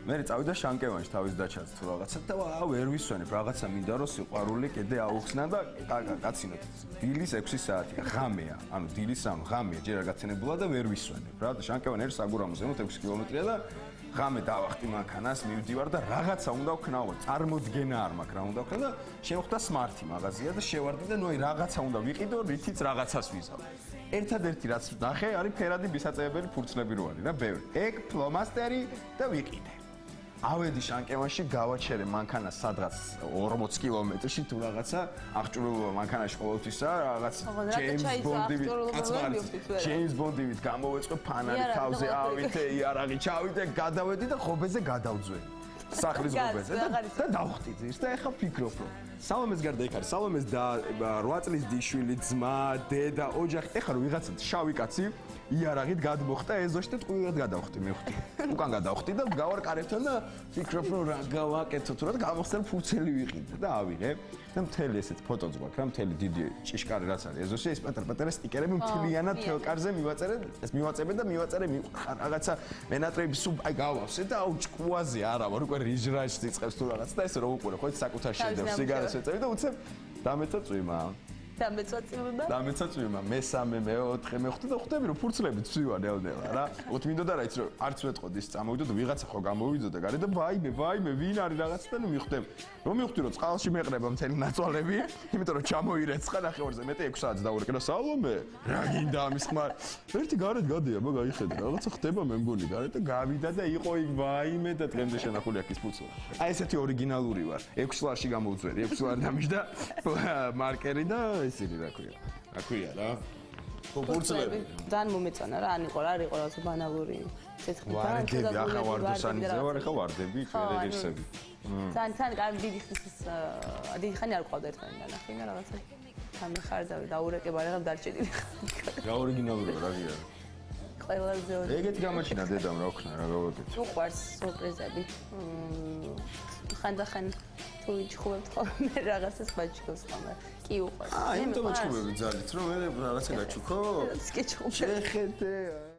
მე წავიდა შანკევანში თავის დაჩაც თუ რაღაცა და ვერ ვისვენებ რაღაცა მინდა რომ სიყვარული კიდე აუხსნა და კაცინოთ დილის 6 საათია ღამეა ანუ დილის ღამეა ჯერ არ გაცენებულა და ვერ ვისვენებ რა და შანკევანი ერთ საგურამოს ემოთ 6 კილომეტრია და ღამე დავახტი მანქანას მივდივარ და რაღაცა უნდა ვქნაო წარმოდგენა არ მაქვს რა უნდა ვქნა და შემოხვდა სმარტი მაღაზია და შევარდი და ნუ აი რაღაცა უნდა ვიყიდო რითიც რაღაცას ვიზავ ერთადერთი რაც ნახე არის ფერადი მისაწევებელი ფურცლები რო არის რა ბევრი ეგ ფლომასტერი და ვიყიდე ავედი შანკევანში გავაჩერე მანქანას სადღაც 40 კილომეტრში თუ რაღაცა აღჭურვილობა მანქანაში ყოველთვისა რაღაც ჯეიმს ბონდივით გამოვეწყო ფანარი თავზე ავიდე იარაღი ჩავიდე გადავედი და ხობეზე გადავძვე სახლის ხობეზე და დავხტი ძირს და ეხა ფიქრობ რომ სალომეს გარდა იქ არის სალომეს და 8 წლის დიშვილი ძმა დედა ოჯახი ეხა რომ ვიღაცა შავი კაცი იარაღით გადმოხტა ეზოში და ტყუილად გადავხტი მივხვდი უკან გადავხტი და გავარკარებთან და ფიქრობ რომ რა გავაკეთო თუ რა და გამახსენ ფურცელი ვიყიდე და ავიღე და მთელი ესეთ ფოტოც გვაქვს რა მთელი დიდი ჭიშკარი რაც არის ეზოში ეს პატარ-პატარა სტიკერები მთლიანად თელკარზე მივაწებე და მივაწერე რაღაცა მენატრები სულ აი გავავსე და აუ ჭკუაზე არა ვარ უკვე რიჟრაჟს იწყებს თუ რაღაც და ეს რო უყურე ხო საკუთარ შედევს სიგარეტს ეწევი და უცებ დამეცა წვიმა დამეცაწვიმა მესამე მეოთხე მეხუთე და ხვდები რომ ფურცლები ცვივა ნელ-ნელა რა უთ მინდოდა რა იცი რომ არც ვეტყოდი ის წამოვიდო და ვიღაცა ხო გამოვიდოდა გარე და ვაიმე ვინ არის რაღაცა და ნუ მივხვდები რომ მივხვდი რომ წყალში მეყრება მთელი ნაწვალები იმიტომ რომ ჩამოირეცხა ნახევარზე მეტი 6 საათს დაურეკე და სალომე რა გინდა ამის ხმარ ერთი გარეთ გადია მაგ აიხედა რაღაცა ხდება მე მგონი გარეთ და გავიდა და იყო იქ ვაიმე და დღემდე შენახული აქ ის ფურცლა აი ესეთი ორიგინალური ვარ 6 ლარში გამოვწვერი 6 ლარი დამიჯდა მარკერი და ისინი რა ქვია. რა ქვია რა? ფურცლები. ძალიან მომეწონა რა, ან იყო რა, იყო რა ბანალური. ცეცხლი ვარდები, ახლა ვარდოსანიზე ვარ, ახლა ვარდები, ფერერისები. ძალიან კარგი დიდი ხანი არ ყავდა ერთმანეთთან ნახე და რაღაცა გამიხარდავი დაურეკება რა დარჩენილი. რა ორიგინალურია რა გია? ყველაზე ეგეთ გამაჩინა დედამ რა ვქნა რა გავაკეთე. უყვარს სურპრიზები. ხანდახან თუ იჩხუბებთ ხოლმე რაღაცას ბაჭკოს ხოლმე. კი უყვარს. იმიტომ ბაჭკობები ძალით რომ მე რაღაცა გაჩუქო. სკეჩხუბები. შეხედე